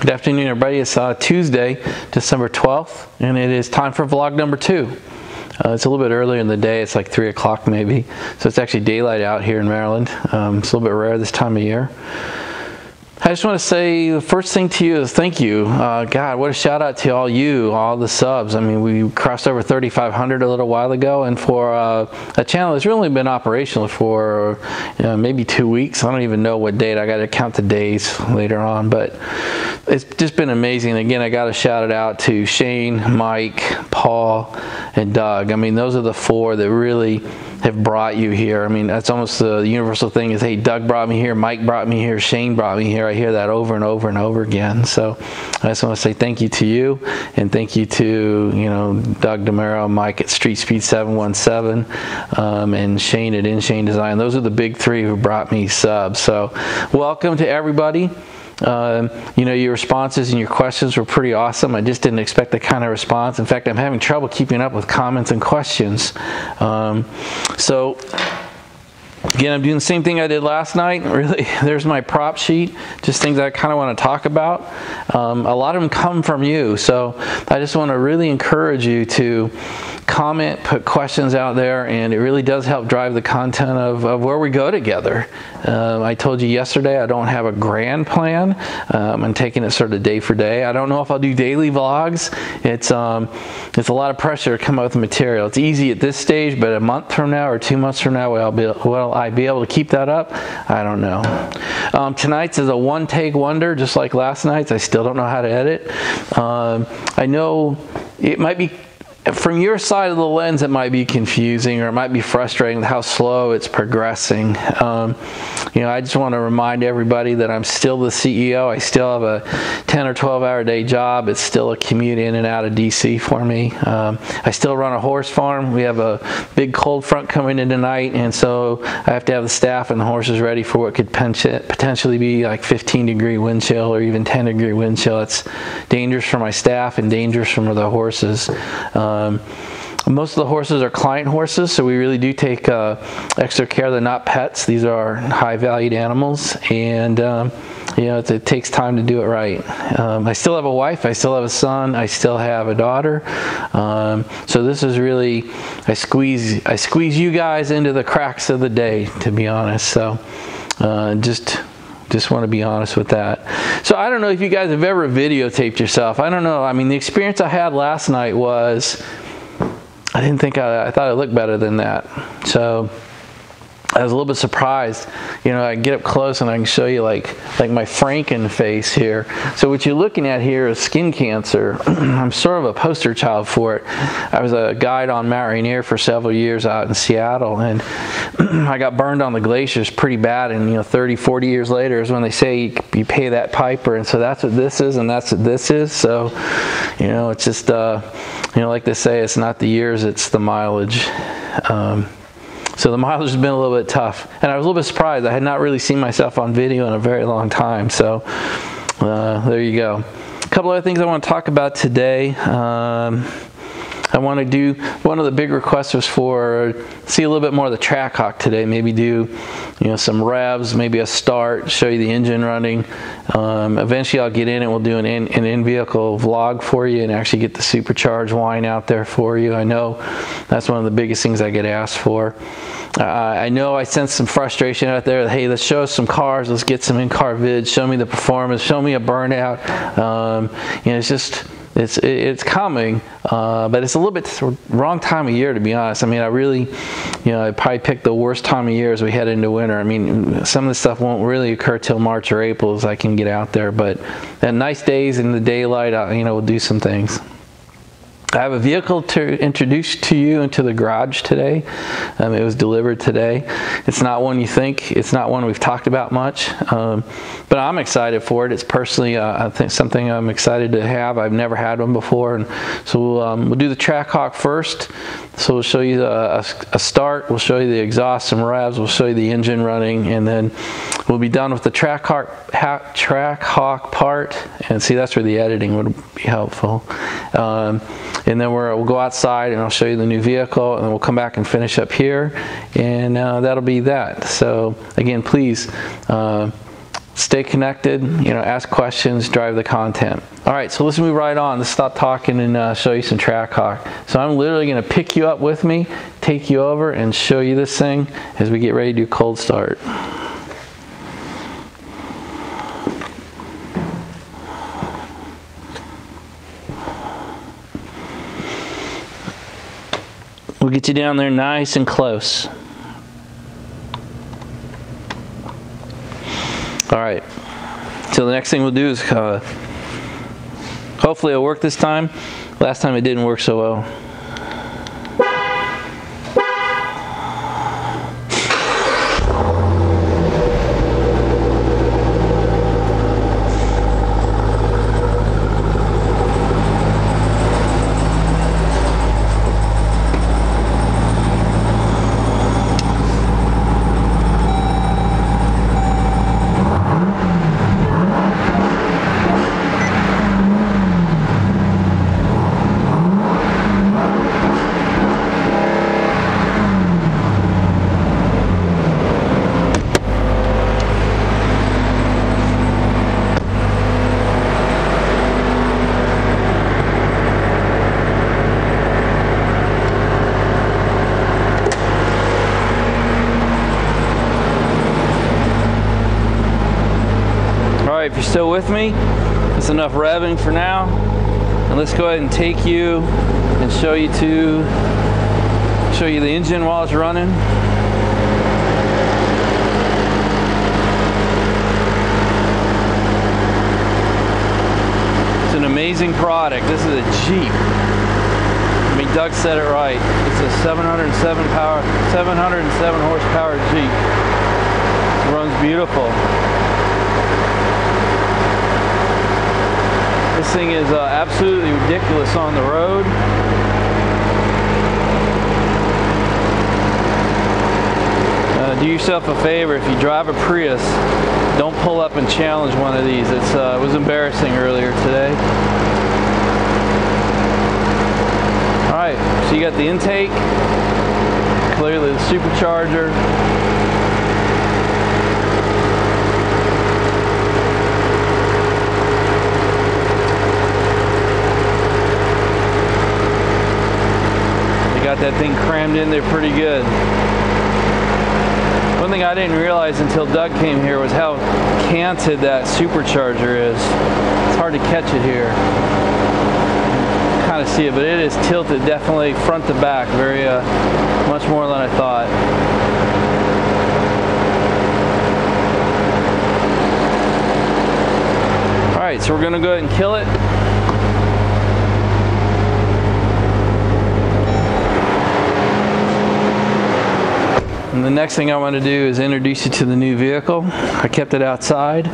Good afternoon, everybody. It's Tuesday, December 12th, and it is time for vlog number 2. It's a little bit earlier in the day. It's like 3 o'clock maybe. So it's actually daylight out here in Maryland. It's a little bit rare this time of year. I just want to say the first thing to you is thank you. God, what a shout out to all the subs. I mean, we crossed over 3,500 a little while ago, and for a channel that's really been operational for maybe 2 weeks. I don't even know what date. I got to count the days later on, but it's just been amazing. Again, I got to shout it out to Shane, Mike, Paul, and Doug. I mean, those are the 4 that really have brought you here. I mean, that's almost the universal thing is, hey, Doug brought me here, Mike brought me here, Shane brought me here. I hear that over and over and over again. So I just want to say thank you to you, and thank you to, Doug DeMero, Mike at Street Speed 717, and Shane at InShane Design. Those are the big 3 who brought me subs. So welcome to everybody. Your responses and your questions were pretty awesome. I just didn't expect that kind of response. In fact, I'm having trouble keeping up with comments and questions. So again, I'm doing the same thing I did last night. Really, there's my prop sheet, just things I kind of want to talk about. A lot of them come from you, so I just want to really encourage you to comment, put questions out there, and it really does help drive the content of where we go together. I told you yesterday I don't have a grand plan. I'm taking it sort of day for day. I don't know if I'll do daily vlogs. It's a lot of pressure to come up with material. It's easy at this stage, but a month from now or 2 months from now, will I be able to keep that up? I don't know. Tonight's is a one-take wonder, just like last night's. I still don't know how to edit. I know it might be, from your side of the lens, it might be confusing, or it might be frustrating how slow it's progressing. I just want to remind everybody that I'm still the CEO. I still have a 10 or 12 hour day job. It's still a commute in and out of DC for me. I still run a horse farm. We have a big cold front coming in tonight, and so I have to have the staff and the horses ready for what could potentially be like 15-degree wind chill or even 10-degree wind chill. It's dangerous for my staff and dangerous for the horses. Most of the horses are client horses, so we really do take extra care. They're not pets. These are high-valued animals, and it takes time to do it right. I still have a wife. I still have a son. I still have a daughter. So this is really, I squeeze you guys into the cracks of the day, to be honest. So just want to be honest with that. So I don't know if you guys have ever videotaped yourself. I don't know. I mean, the experience I had last night was, I thought I looked better than that. So I was a little bit surprised. I get up close and I can show you like my Franken face here. So what you're looking at here is skin cancer. I'm sort of a poster child for it. I was a guide on Mount Rainier for several years out in Seattle, and I got burned on the glaciers pretty bad, and 30, 40 years later is when they say you pay that piper, and so that's what this is and that's what this is. So it's just like they say, it's not the years, it's the mileage. So the mileage has been a little bit tough, and I was a little bit surprised. I had not really seen myself on video in a very long time, so there you go. A couple other things I want to talk about today. I want to do, one of the big requests was for, see a little bit more of the TrackHawk today, maybe do some revs, maybe a start, show you the engine running. Eventually I'll get in and we'll do an in-vehicle vlog for you and actually get the supercharged wine out there for you. I know that's one of the biggest things I get asked for. I know I sense some frustration out there. Hey, let's show us some cars. Let's get some in-car vids. Show me the performance. Show me a burnout. It's just, it's coming, but it's a little bit the wrong time of year, to be honest. I mean, I really, I probably picked the worst time of year as we head into winter. I mean, some of the stuff won't really occur till March or April as I can get out there, but on nice days in the daylight, we'll do some things. I have a vehicle to introduce to you into the garage today. It was delivered today. It's not one you think. It's not one we've talked about much, but I'm excited for it. It's personally, I think, something I'm excited to have. I've never had one before, and so we'll do the TrackHawk first. So we'll show you a start. We'll show you the exhaust, some revs. We'll show you the engine running, and then we'll be done with the TrackHawk part. And see, that's where the editing would be helpful. And then we'll go outside and I'll show you the new vehicle, and then we'll come back and finish up here, and that'll be that. So again, please stay connected, you know, ask questions, drive the content. All right, so let's move right on. Let's stop talking and show you some TrackHawk. So I'm literally going to pick you up with me, take you over, and show you this thing as we get ready to do cold start. We'll get you down there nice and close. All right, so the next thing we'll do is hopefully it'll work this time. Last time it didn't work so well. All right, if you're still with me, that's enough revving for now. And let's go ahead and take you and show you the engine while it's running. It's an amazing product. This is a Jeep. I mean, Doug said it right. It's a 707 horsepower Jeep. It runs beautiful. This thing is absolutely ridiculous on the road. Do yourself a favor, if you drive a Prius, don't pull up and challenge one of these. It was embarrassing earlier today. Alright, so you got the intake, clearly the supercharger. Got that thing crammed in there pretty good. One thing I didn't realize until Doug came here was how canted that supercharger is. It's hard to catch it here. Kind of see it, but it is tilted definitely front to back, very much more than I thought. All right, so we're gonna go ahead and kill it. And the next thing I want to do is introduce you to the new vehicle. I kept it outside.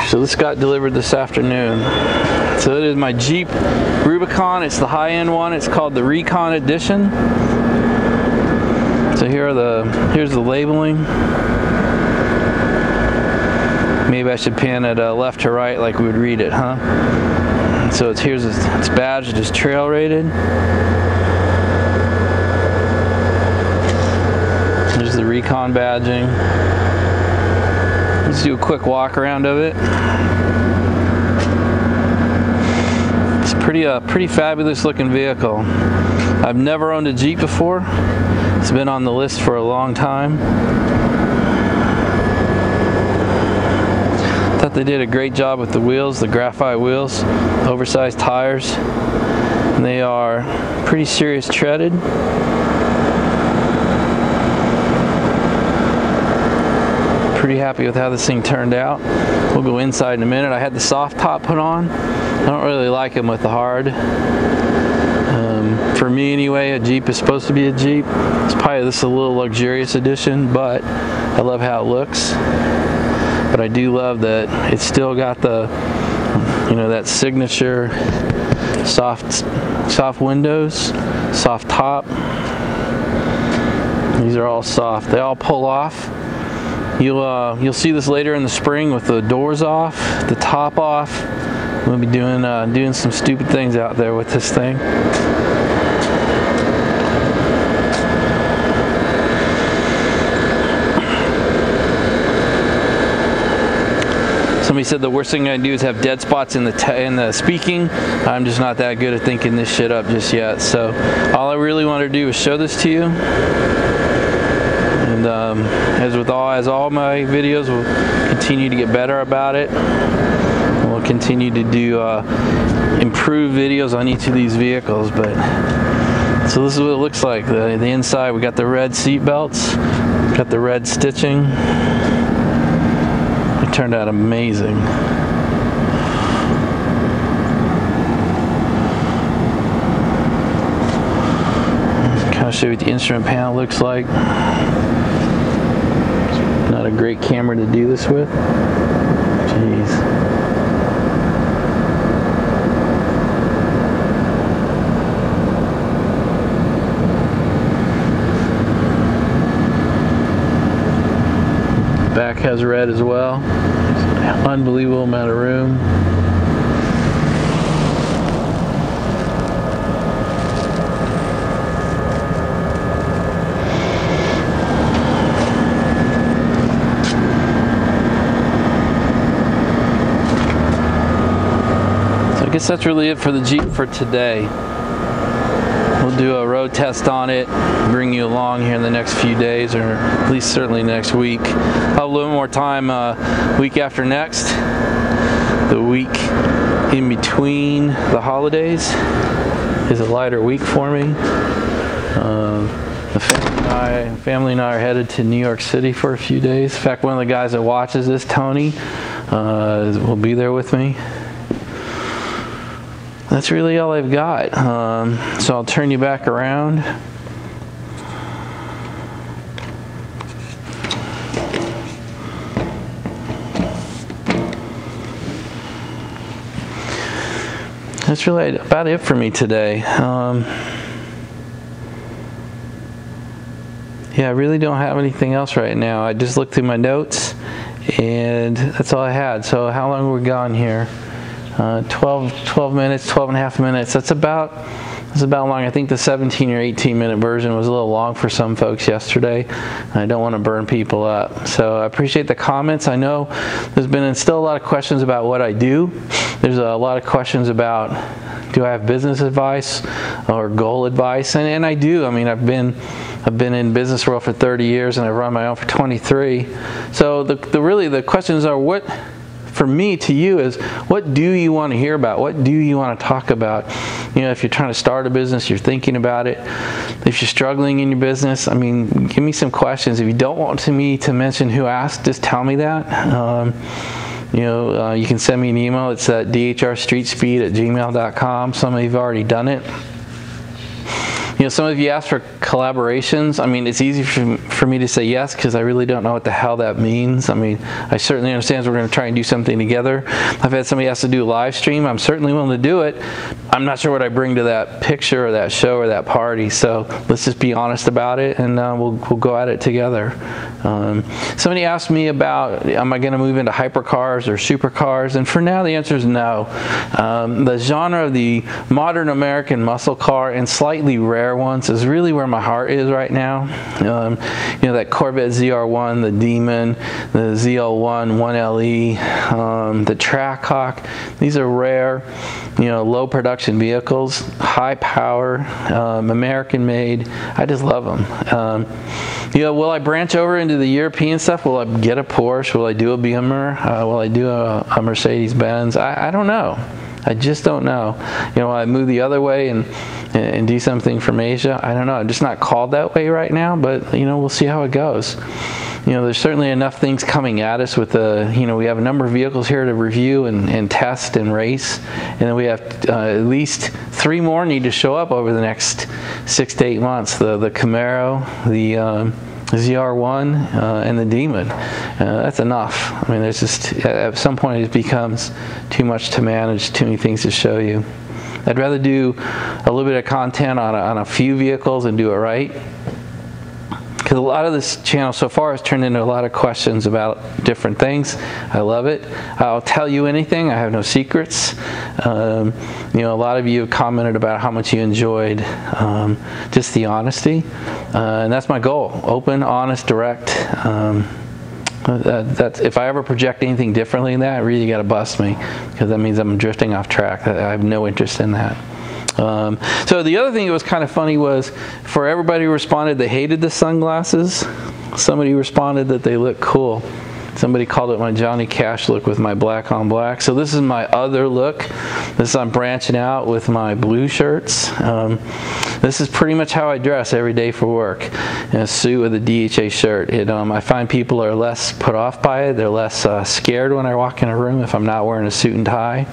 So this got delivered this afternoon. So it is my Jeep Rubicon. It's the high-end one. It's called the Recon Edition. So here's the labeling. Maybe I should pan it left to right like we would read it, huh? So here's its badged as trail rated. There's the Recon badging. Let's do a quick walk around of it. It's pretty fabulous looking vehicle. I've never owned a Jeep before. It's been on the list for a long time. Thought they did a great job with the wheels, the graphite wheels, oversized tires. And they are pretty serious treaded. Pretty happy with how this thing turned out. We'll go inside in a minute. I had the soft top put on. I don't really like them with the hard. For me anyway, a Jeep is supposed to be a Jeep. It's probably this is a little luxurious edition, but I love how it looks. But I do love that it's still got the, you know, that signature soft windows, soft top. These are all soft. They all pull off. You'll see this later in the spring with the doors off, the top off. We'll be doing some stupid things out there with this thing. Somebody said the worst thing I do is have dead spots in the speaking. I'm just not that good at thinking this shit up just yet. So all I really want to do is show this to you. And as all my videos, we'll continue to get better about it. We'll continue to do improved videos on each of these vehicles. But so this is what it looks like. The inside, we got the red seat belts, got the red stitching. It turned out amazing. Kind of show you what the instrument panel looks like. Not a great camera to do this with. Jeez. Back has red as well. Unbelievable amount of room. So I guess that's really it for the Jeep for today. We'll do a road test on it, bring you along here in the next few days, or at least certainly next week. I'll have a little more time week after next. The week in between the holidays is a lighter week for me. The family and I are headed to New York City for a few days. In fact, one of the guys that watches this, Tony, will be there with me. That's really all I've got. So I'll turn you back around. That's really about it for me today. Yeah, I really don't have anything else right now. I just looked through my notes, and that's all I had. So how long are we gone here? 12 minutes, 12 and a half minutes. That's about long. I think the 17 or 18 minute version was a little long for some folks yesterday. I don't want to burn people up. So I appreciate the comments. I know there's been still a lot of questions about what I do. There's a lot of questions about, do I have business advice or goal advice? And I do. I mean, I've been in business world for 30 years and I've run my own for 23. So really the questions are, what, for me to you, is what do you want to hear about? What do you want to talk about? You know, if you're trying to start a business, you're thinking about it. If you're struggling in your business, I mean, give me some questions. If you don't want me to mention who asked, just tell me that. You can send me an email. It's at dhrstreetspeed@gmail.com. Some of you have already done it. You know, some of you asked for collaborations. I mean, it's easy for me to say yes because I really don't know what the hell that means. I mean, I certainly understand we're going to try and do something together. I've had somebody ask to do a live stream. I'm certainly willing to do it. I'm not sure what I bring to that picture or that show or that party. So let's just be honest about it, and we'll go at it together. Somebody asked me about, am I going to move into hypercars or supercars? And for now, the answer is no. The genre of the modern American muscle car and slightly rare ones is really where my heart is right now. You know, that Corvette ZR1, the Demon, the ZL1 1LE, the TrackHawk. These are rare, you know, low production vehicles, high power, American made. I just love them. You know, will I branch over into the European stuff? Will I get a Porsche? Will I do a Beamer? Will I do a Mercedes-Benz? I don't know. I just don't know. You know, will I move the other way and do something from Asia? I don't know. I'm just not called that way right now, but, you know, we'll see how it goes. You know, there's certainly enough things coming at us with you know, we have a number of vehicles here to review and test and race, and then we have at least 3 more need to show up over the next 6 to 8 months. The Camaro, the ZR1, and the Demon. That's enough. I mean, there's just, at some point it becomes too much to manage, too many things to show you. I'd rather do a little bit of content on a few vehicles and do it right. Because a lot of this channel so far has turned into a lot of questions about different things. I love it. I'll tell you anything. I have no secrets. You know, a lot of you have commented about how much you enjoyed just the honesty. And that's my goal. Open, honest, direct. That's, if I ever project anything differently than that, really got to bust me, because that means I'm drifting off track. I have no interest in that. So the other thing that was kind of funny was, for everybody who responded they hated the sunglasses, somebody responded that they look cool. Somebody called it my Johnny Cash look with my black on black. So this is my other look. This is, I'm branching out with my blue shirts. This is pretty much how I dress every day for work, in a suit with a DHA shirt. I find people are less put off by it. They're less scared when I walk in a room if I'm not wearing a suit and tie,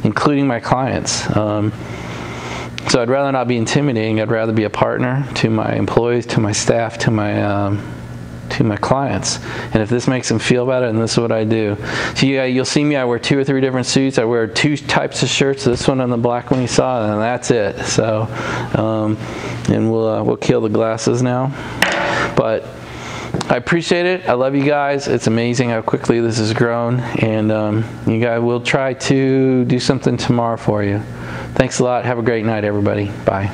including my clients. So I'd rather not be intimidating. I'd rather be a partner to my employees, to my staff, to my clients. And if this makes them feel better, then this is what I do. So you'll see me, I wear 2 or 3 different suits. I wear 2 types of shirts. This one and the black one you saw, and that's it. So, and we'll kill the glasses now. But I appreciate it. I love you guys. It's amazing how quickly this has grown. And you guys, will try to do something tomorrow for you. Thanks a lot. Have a great night, everybody. Bye.